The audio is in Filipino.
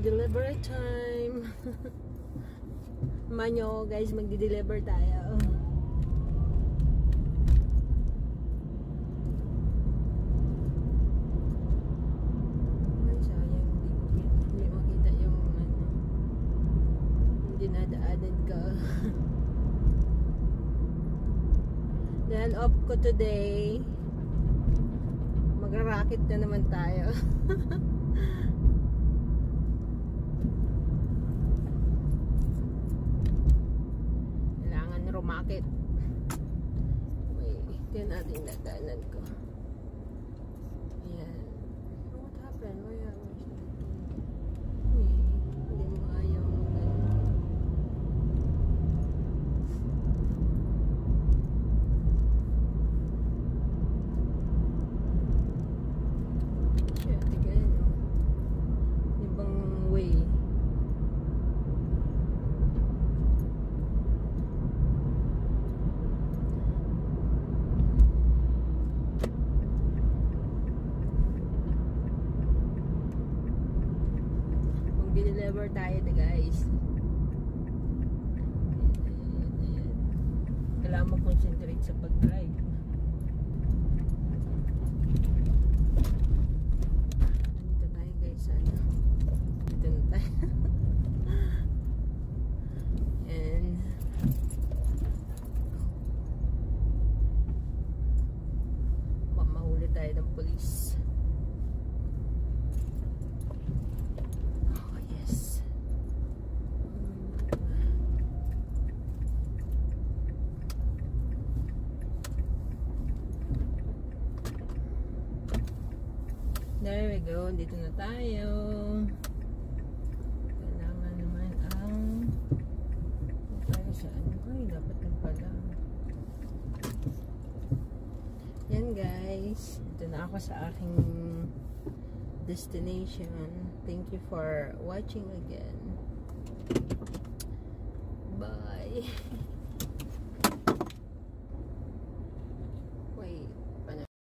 Delivery time. Manyo guys, magdi-deliver tayo. Ay, sayang hindi makita yung yung dinadaanan ko. Dahil off ko today, magra-racket na naman tayo. Romakit. Wait, yan natin nadaanan ko. Ayan. What happened? Why are we hindi mo ayaw yeah, tignan mo. Ibang way. Deliver tayo na guys. Ayan. Kailangan mag-concentrate sa pag-drive. Dito tayo guys. Dito na tayo. And mahuli tayo ng police. There we go. Dito na tayo. Kailangan naman ang tayo saan? Ay, dapat na pala. Yan guys. Dito na ako sa aking destination. Thank you for watching again.